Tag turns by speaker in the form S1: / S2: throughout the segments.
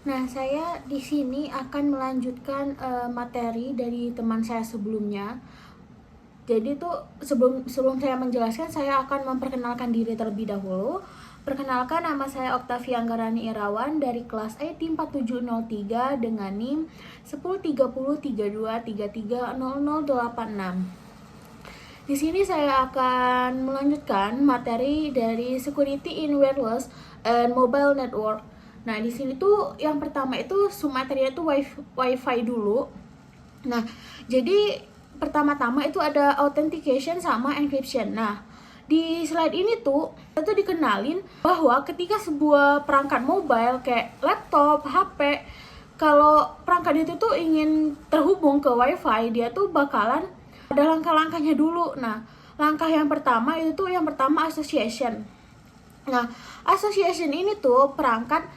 S1: Nah, saya di sini akan melanjutkan materi dari teman saya sebelumnya. Jadi tuh sebelum sebelum saya menjelaskan, saya akan memperkenalkan diri terlebih dahulu. Perkenalkan, nama saya Oktavia Anggarani Irawan dari kelas IT 4703 dengan NIM 103032330086. Di sini saya akan melanjutkan materi dari Security in Wireless and Mobile Network. Nah, di sini tuh yang pertama itu materinya tuh Wi-Fi dulu. Nah, jadi pertama-tama itu ada authentication sama encryption. Nah, di slide ini tuh itu dikenalin bahwa ketika sebuah perangkat mobile kayak laptop, HP, kalau perangkat itu tuh ingin terhubung ke Wi-Fi, dia tuh bakalan ada langkah-langkahnya dulu. Nah, langkah yang pertama itu tuh yang pertama association. Nah, association ini tuh perangkatnya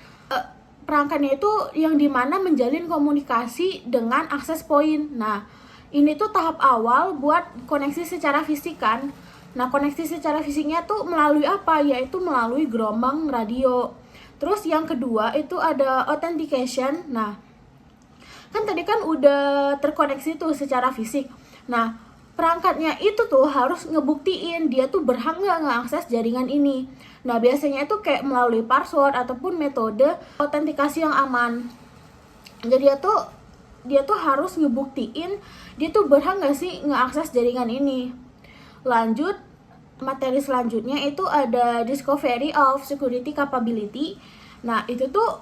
S1: itu yang dimana menjalin komunikasi dengan access point. Nah, ini tuh tahap awal buat koneksi secara fisik kan. Nah, koneksi secara fisiknya tuh melalui apa? Yaitu melalui gelombang radio. Terus yang kedua itu ada authentication. Nah, kan tadi kan udah terkoneksi tuh secara fisik. Nah, perangkatnya itu tuh harus ngebuktiin dia tuh berhak nggak ngeakses jaringan ini. Nah, biasanya itu kayak melalui password ataupun metode autentikasi yang aman. Jadi dia tuh harus ngebuktiin dia tuh berhak nggak sih ngeakses jaringan ini. Lanjut, materi selanjutnya itu ada discovery of security capability. Nah, itu tuh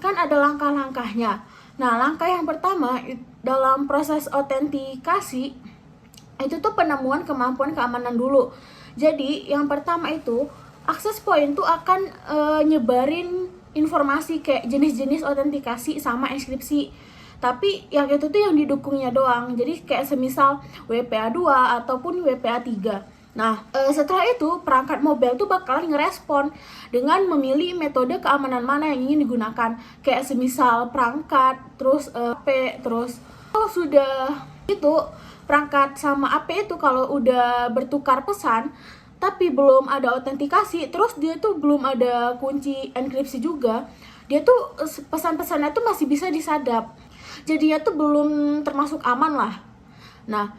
S1: kan ada langkah-langkahnya. Nah, langkah yang pertama dalam proses autentikasi itu tuh penemuan kemampuan keamanan dulu. Jadi, yang pertama itu access point tuh akan nyebarin informasi kayak jenis-jenis autentikasi sama inskripsi. Tapi yang itu tuh yang didukungnya doang. Jadi kayak semisal WPA2 ataupun WPA3. Nah, setelah itu perangkat mobile tuh bakalan ngerespon dengan memilih metode keamanan mana yang ingin digunakan. Kayak semisal perangkat, terus AP, terus kalau sudah itu perangkat sama AP itu kalau udah bertukar pesan tapi belum ada autentikasi, terus dia tuh belum ada kunci enkripsi juga, dia tuh pesan-pesannya tuh masih bisa disadap. Jadinya tuh belum termasuk aman lah. Nah,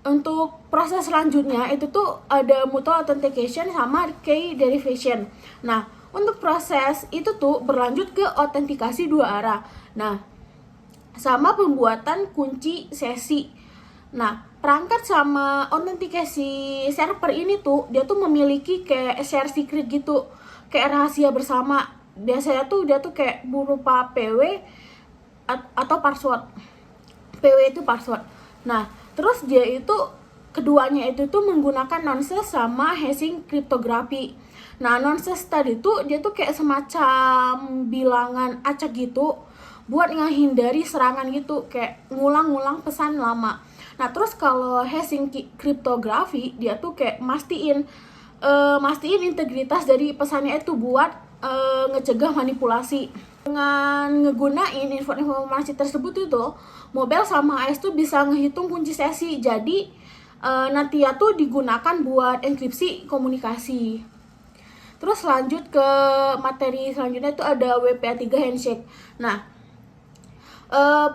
S1: untuk proses selanjutnya itu tuh ada mutual authentication sama key derivation. Nah, untuk proses itu tuh berlanjut ke autentikasi dua arah. Nah, sama pembuatan kunci sesi. Nah, perangkat sama autentikasi server ini tuh dia tuh memiliki kayak share secret gitu, kayak rahasia bersama. Biasanya tuh dia tuh kayak berupa PW atau password. PW itu password. Nah, terus dia itu keduanya itu tuh menggunakan nonsense sama hashing kriptografi. Nah, nonsense tadi tuh dia tuh kayak semacam bilangan acak gitu buat menghindari serangan gitu, kayak ngulang-ngulang pesan lama. Nah, terus kalau hashing kriptografi dia tuh kayak mastiin integritas dari pesannya itu buat ngecegah manipulasi. Dengan ngegunain informasi tersebut itu, mobile sama AS tuh bisa ngehitung kunci sesi. Jadi nanti ya tuh digunakan buat enkripsi komunikasi. Terus lanjut ke materi selanjutnya itu ada WPA3 handshake. Nah,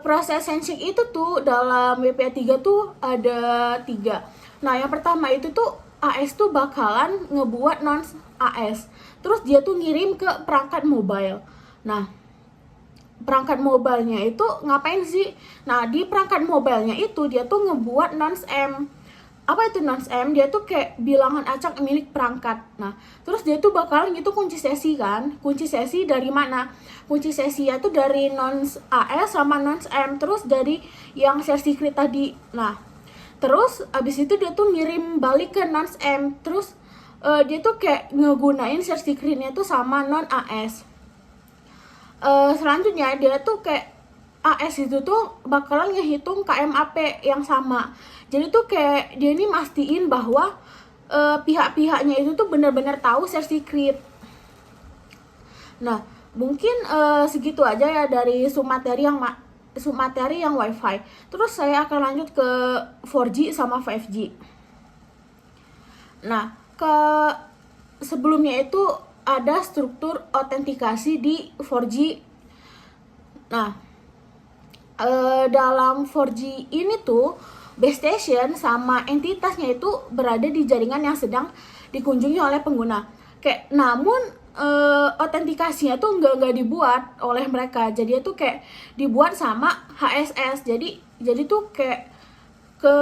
S1: proses handshake itu tuh dalam WPA3 tuh ada 3. Nah, yang pertama itu tuh AS tuh bakalan ngebuat non AS. Terus dia tuh ngirim ke perangkat mobile. Nah, perangkat mobilenya itu ngapain sih? Nah, di perangkat mobilenya itu dia tuh ngebuat nonce-M. Apa itu nonce-M? Dia tuh kayak bilangan acak milik perangkat. Nah, terus dia tuh bakalan gitu kunci sesi kan? Kunci sesi dari mana? Kunci sesi itu dari nonce AS sama nonce-M, terus dari yang share secret tadi. Nah, terus abis itu dia tuh ngirim balik ke nonce-M. Terus dia tuh kayak ngegunain share secretnya tuh sama non AS. Selanjutnya dia tuh kayak AS itu tuh bakalan ngehitung KMAP yang sama. Jadi tuh kayak dia ini mastiin bahwa pihak-pihaknya itu tuh benar-benar tahu share secret. Nah, mungkin segitu aja ya dari submateri yang WiFi. Terus saya akan lanjut ke 4G sama 5G. Nah, sebelumnya itu ada struktur autentikasi di 4G. Nah, dalam 4G ini tuh base station sama entitasnya itu berada di jaringan yang sedang dikunjungi oleh pengguna. Kayak namun autentikasinya tuh nggak dibuat oleh mereka. Jadi itu kayak dibuat sama HSS. Jadi tuh kayak ke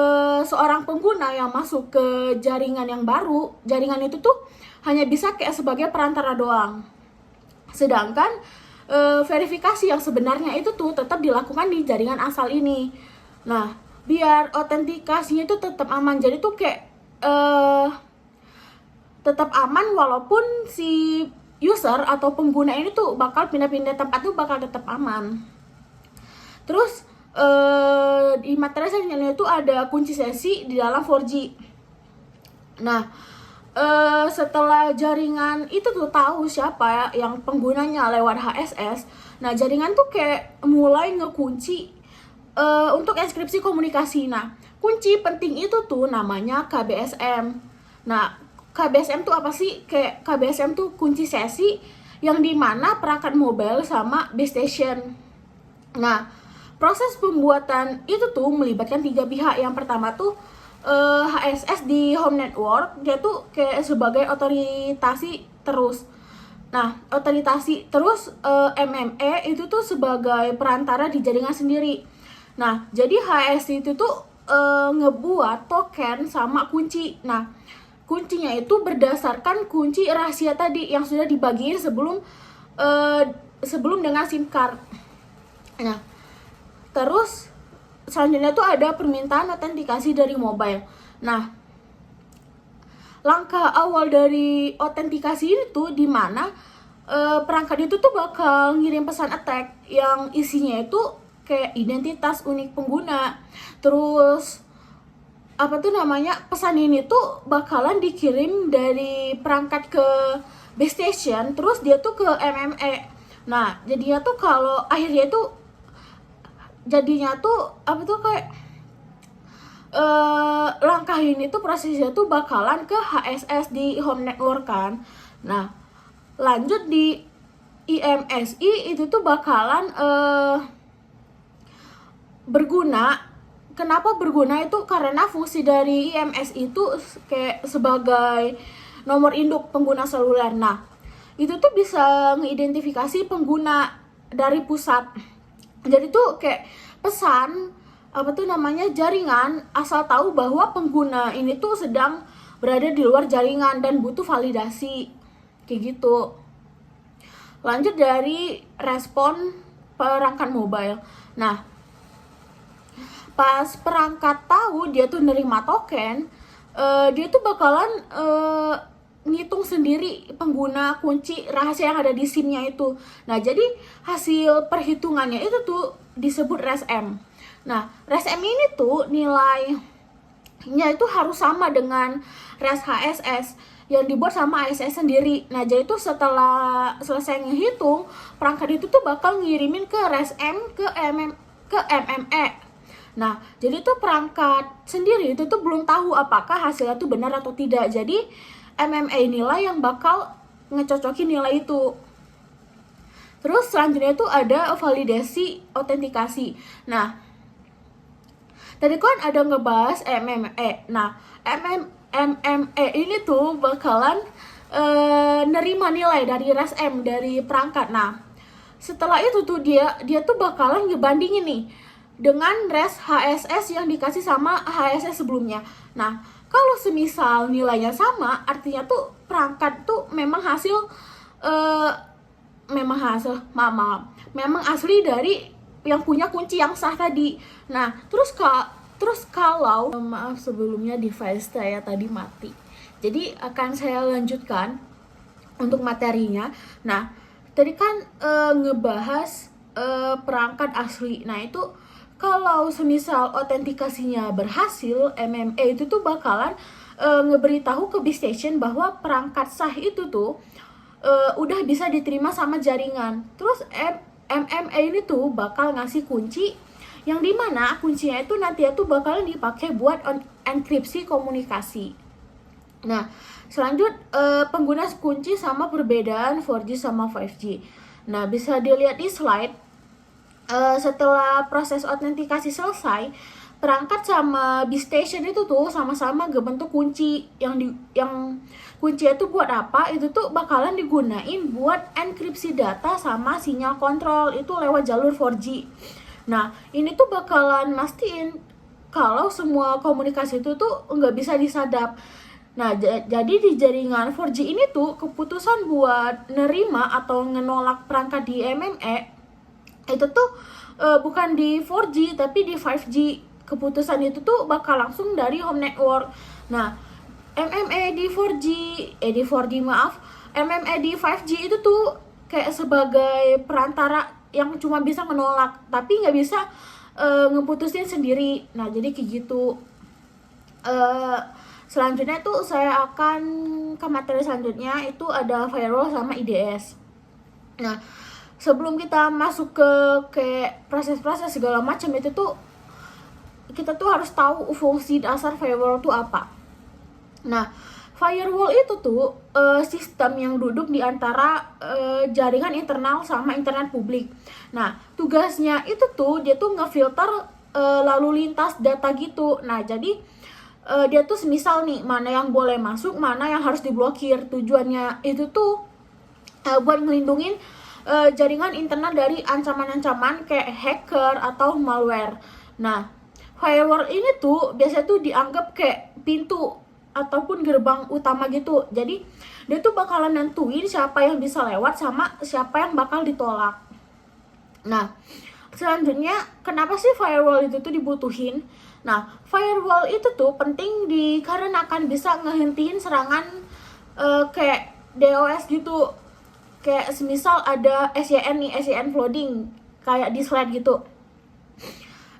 S1: seorang pengguna yang masuk ke jaringan yang baru, jaringan itu tuh hanya bisa kayak sebagai perantara doang. Sedangkan verifikasi yang sebenarnya itu tuh tetap dilakukan di jaringan asal ini. Nah, biar autentikasinya itu tetap aman. Jadi tuh kayak tetap aman walaupun si user atau pengguna ini tuh bakal pindah-pindah tempat tuh bakal tetap aman. Terus di materi selanjutnya itu ada kunci sesi di dalam 4G. Nah, setelah jaringan itu tuh tahu siapa yang penggunanya lewat HSS, nah jaringan tuh kayak mulai ngekunci untuk enkripsi komunikasi. Nah, kunci penting itu tuh namanya KBSM. Nah, KBSM tuh apa sih? Kayak KBSM tuh kunci sesi yang dimana perangkat mobile sama base station. Nah, proses pembuatan itu tuh melibatkan 3 pihak. Yang pertama tuh HSS di home network, dia tuh kayak sebagai otoritasi terus. Nah, otoritasi terus MME itu tuh sebagai perantara di jaringan sendiri. Nah, jadi HSS itu tuh ngebuat token sama kunci. Nah, kuncinya itu berdasarkan kunci rahasia tadi yang sudah dibagiin sebelum dengan SIM card. Nah, terus selanjutnya tuh ada permintaan autentikasi dari mobile. Nah, langkah awal dari autentikasi ini tuh dimana perangkat itu tuh bakal ngirim pesan attack yang isinya itu kayak identitas unik pengguna. Terus apa tuh namanya, pesan ini tuh bakalan dikirim dari perangkat ke base station, terus dia tuh ke MME. Nah, jadinya tuh kalau akhirnya tuh jadinya tuh apa tuh kayak langkah ini tuh prosesnya tuh bakalan ke HSS di home network kan. Nah, lanjut di IMSI itu tuh bakalan berguna. Kenapa berguna itu karena fungsi dari IMSI itu kayak sebagai nomor induk pengguna seluler. Nah, itu tuh bisa mengidentifikasi pengguna dari pusat. Jadi tuh kayak pesan apa tuh namanya jaringan asal tahu bahwa pengguna ini tuh sedang berada di luar jaringan dan butuh validasi kayak gitu. Lanjut dari respon perangkat mobile. Nah, pas perangkat tahu dia tuh nerima token, dia tuh bakalan ngitung sendiri pengguna kunci rahasia yang ada di SIM-nya itu. Nah, jadi hasil perhitungannya itu tuh disebut RESM. Nah, RESM ini tuh nilainya itu harus sama dengan RES HSS yang dibuat sama HSS sendiri. Nah, jadi tuh setelah selesai ngehitung, perangkat itu tuh bakal ngirimin ke RESM ke MME. Nah, jadi tuh perangkat sendiri itu tuh belum tahu apakah hasilnya tuh benar atau tidak. Jadi MME inilah yang bakal ngecocokin nilai itu. Terus selanjutnya tuh ada validasi autentikasi. Nah, tadi kan ada ngebahas MME. Nah, MME ini tuh bakalan nerima nilai dari RESM dari perangkat. Nah, setelah itu tuh dia tuh bakalan ngebandingin nih dengan res HSS yang dikasih sama HSS sebelumnya. Nah, kalau semisal nilainya sama, artinya tuh perangkat tuh memang memang asli dari yang punya kunci yang sah tadi. Nah, terus kalau maaf sebelumnya device saya tadi mati. Jadi akan saya lanjutkan untuk materinya. Nah, tadi kan ngebahas perangkat asli. Nah, itu kalau semisal autentikasinya berhasil, MME itu tuh bakalan ngeberitahu ke base station bahwa perangkat sah itu tuh udah bisa diterima sama jaringan. Terus MME ini tuh bakal ngasih kunci yang dimana kuncinya itu nanti tuh bakalan dipakai buat enkripsi komunikasi. Nah, selanjut pengguna kunci sama perbedaan 4G sama 5G. Nah, bisa dilihat di slide. Setelah proses autentikasi selesai, perangkat sama base station itu tuh sama-sama ngebentuk kunci yang kunci itu buat apa? Itu tuh bakalan digunain buat enkripsi data sama sinyal kontrol itu lewat jalur 4G. Nah, ini tuh bakalan mastiin kalau semua komunikasi itu tuh nggak bisa disadap. Nah, jadi di jaringan 4G ini tuh keputusan buat nerima atau menolak perangkat di MMA itu tuh bukan di 4G tapi di 5G. Keputusan itu tuh bakal langsung dari home network. Nah, MMA di 4G di 4G maaf, MMA di 5G itu tuh kayak sebagai perantara yang cuma bisa menolak tapi nggak bisa ngeputusin sendiri. Nah, jadi kayak gitu. Selanjutnya tuh saya akan ke materi selanjutnya, itu ada firewall sama IDS. Nah, sebelum kita masuk ke proses-proses segala macam itu tuh kita tuh harus tahu fungsi dasar firewall tuh apa. Nah, firewall itu tuh sistem yang duduk di antara jaringan internal sama internet publik. Nah, tugasnya itu tuh dia tuh ngefilter lalu lintas data gitu. Nah, jadi dia tuh semisal nih mana yang boleh masuk, mana yang harus diblokir. Tujuannya itu tuh buat ngelindungin jaringan internet dari ancaman-ancaman kayak hacker atau malware. Nah, firewall ini tuh biasanya tuh dianggap kayak pintu ataupun gerbang utama gitu. Jadi dia tuh bakalan nentuin siapa yang bisa lewat sama siapa yang bakal ditolak. Nah, selanjutnya kenapa sih firewall itu tuh dibutuhin? Nah, firewall itu tuh penting dikarenakan bisa ngehentiin serangan kayak DOS gitu. Kayak semisal ada SYN nih, SYN flooding kayak di slide gitu.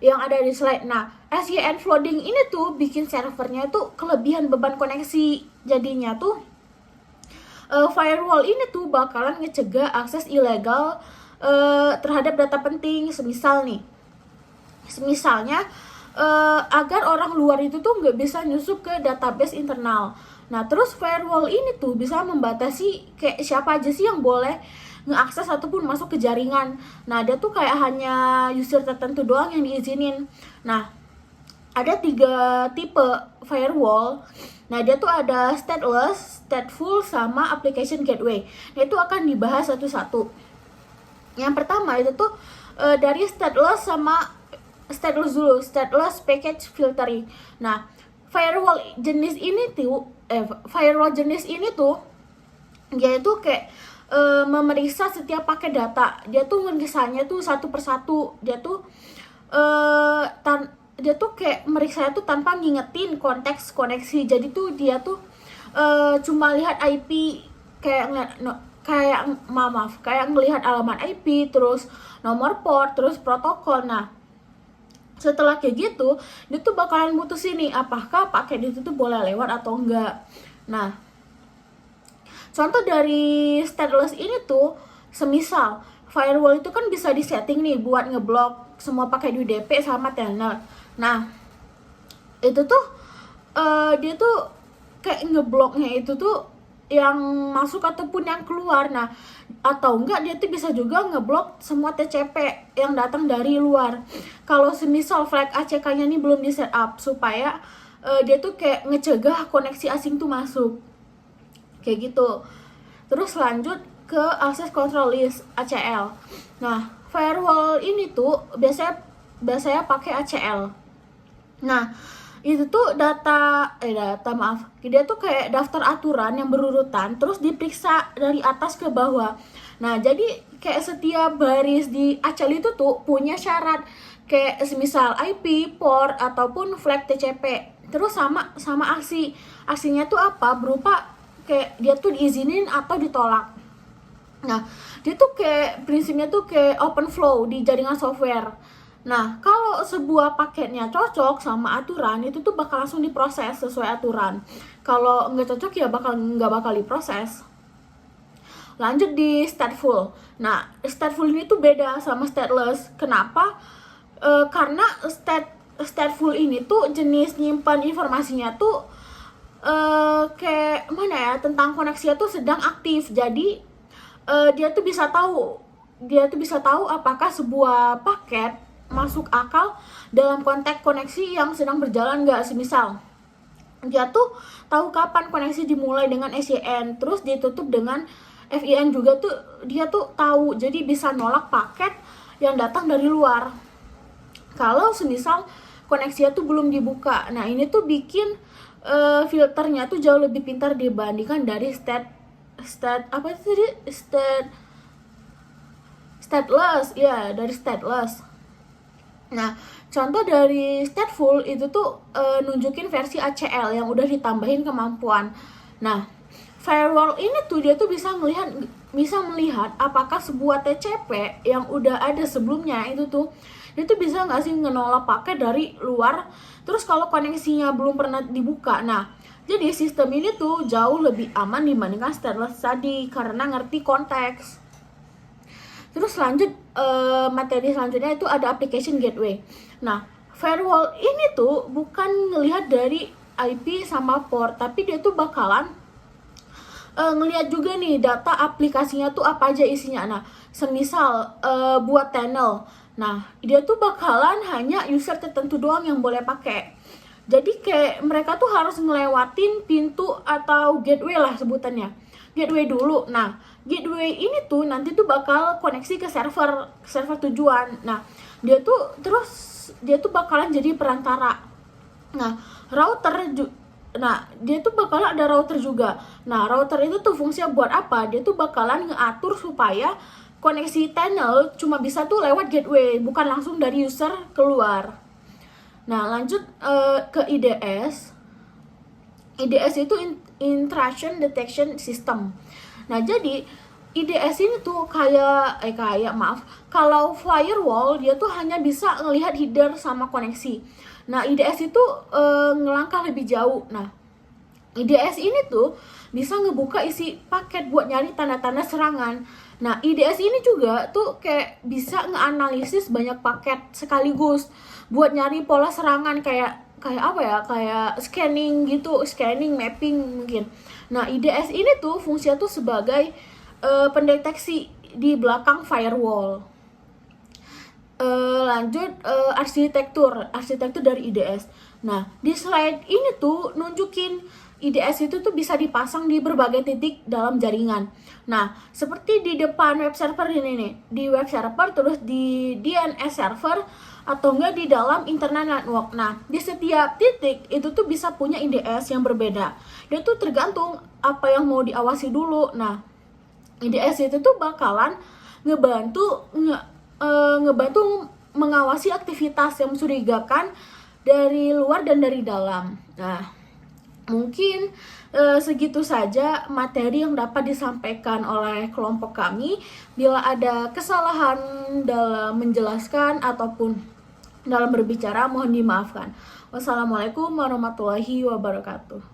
S1: Yang ada di slide. Nah, SYN flooding ini tuh bikin servernya tuh kelebihan beban koneksi. Jadinya tuh firewall ini tuh bakalan ngecegah akses ilegal terhadap data penting. Misalnya agar orang luar itu tuh nggak bisa nyusup ke database internal. Nah, terus firewall ini tuh bisa membatasi kayak siapa aja sih yang boleh ngeakses ataupun masuk ke jaringan. Nah, dia tuh kayak hanya user tertentu doang yang diizinin. Nah, ada 3 tipe firewall. Nah, dia tuh ada stateless, stateful, sama application gateway. Nah, itu akan dibahas satu-satu. Yang pertama itu tuh dari stateless sama stateless dulu, stateless package filtering. Nah, firewall jenis ini tuh dia itu kayak memeriksa setiap paket data. Dia tuh memeriksaannya tuh satu persatu. Dia tuh kayak meriksanya tuh tanpa ngingetin konteks koneksi. Jadi tuh dia tuh cuma lihat IP kayak ngelihat alamat IP, terus nomor port, terus protokol. Nah, setelah kayak gitu, dia tuh bakalan mutusin nih apakah paket itu tuh boleh lewat atau enggak. Nah, contoh dari stateless ini tuh, semisal firewall itu kan bisa disetting nih buat ngeblok semua paket UDP sama telnet. Nah, itu tuh dia tuh kayak ngebloknya itu tuh yang masuk ataupun yang keluar. Nah, atau enggak dia tuh bisa juga ngeblok semua TCP yang datang dari luar. Kalau semisal flag ACK-nya ini belum di setup supaya dia tuh kayak ngecegah koneksi asing tuh masuk. Kayak gitu. Terus lanjut ke access control list ACL. Nah, firewall ini tuh biasanya pakai ACL. Nah, itu tuh dia tuh kayak daftar aturan yang berurutan terus diperiksa dari atas ke bawah. Nah, jadi kayak setiap baris di ACL itu tuh punya syarat kayak semisal IP, port ataupun flag TCP. Terus sama aksinya tuh apa, berupa kayak dia tuh diizinin atau ditolak. Nah, dia tuh kayak prinsipnya tuh kayak open flow di jaringan software. Nah, kalau sebuah paketnya cocok sama aturan, itu tuh bakal langsung diproses sesuai aturan. Kalau nggak cocok ya nggak bakal diproses. Lanjut di stateful. Nah, stateful ini tuh beda sama stateless. Kenapa? Karena stateful ini tuh jenis nyimpan informasinya tuh kayak mana ya, tentang koneksinya tuh sedang aktif. Jadi dia tuh bisa tahu dia tuh bisa tahu apakah sebuah paket masuk akal dalam konteks koneksi yang sedang berjalan nggak. Semisal dia tuh tahu kapan koneksi dimulai dengan SYN terus ditutup dengan FIN juga tuh, dia tuh tahu, jadi bisa nolak paket yang datang dari luar kalau semisal koneksinya tuh belum dibuka. Nah ini tuh bikin filternya tuh jauh lebih pintar dibandingkan dari stateless ya, dari stateless. Nah contoh dari stateful itu tuh nunjukin versi ACL yang udah ditambahin kemampuan. Nah firewall ini tuh dia tuh bisa melihat apakah sebuah TCP yang udah ada sebelumnya itu tuh dia tuh bisa nggak sih ngenolak paket dari luar, terus kalau koneksinya belum pernah dibuka. Nah jadi sistem ini tuh jauh lebih aman dibandingkan stateless tadi karena ngerti konteks. Terus lanjut materi selanjutnya itu ada application gateway. Nah firewall ini tuh bukan ngelihat dari IP sama port, tapi dia tuh bakalan ngelihat juga nih data aplikasinya tuh apa aja isinya. Nah semisal buat tunnel, nah dia tuh bakalan hanya user tertentu doang yang boleh pakai. Jadi kayak mereka tuh harus ngelewatin pintu atau gateway lah sebutannya, gateway dulu. Nah gateway ini tuh nanti tuh bakal koneksi ke server tujuan. Nah dia tuh bakalan jadi perantara. Nah dia tuh bakalan ada router juga. Nah router itu tuh fungsinya buat apa? Dia tuh bakalan ngatur supaya koneksi tunnel cuma bisa tuh lewat gateway, bukan langsung dari user keluar. Nah lanjut ke IDS. IDS itu Intrusion Detection System. Nah jadi IDS ini tuh kalau firewall dia tuh hanya bisa ngelihat header sama koneksi. Nah IDS itu ngelangkah lebih jauh. Nah IDS ini tuh bisa ngebuka isi paket buat nyari tanda-tanda serangan. Nah IDS ini juga tuh kayak bisa ngeanalisis banyak paket sekaligus buat nyari pola serangan, kayak scanning gitu, scanning mapping mungkin. Nah IDS ini tuh fungsinya tuh sebagai pendeteksi di belakang firewall. Lanjut arsitektur dari IDS. Nah di slide ini tuh nunjukin IDS itu tuh bisa dipasang di berbagai titik dalam jaringan. Nah seperti di depan web server ini nih, di web server, terus di DNS server, atau enggak di dalam internet network. Nah di setiap titik itu tuh bisa punya IDS yang berbeda. Dia tuh tergantung apa yang mau diawasi dulu. Nah IDS itu tuh bakalan ngebantu mengawasi aktivitas yang mencurigakan dari luar dan dari dalam. Nah mungkin segitu saja materi yang dapat disampaikan oleh kelompok kami. Bila ada kesalahan dalam menjelaskan ataupun dalam berbicara, mohon dimaafkan. Wassalamualaikum warahmatullahi wabarakatuh.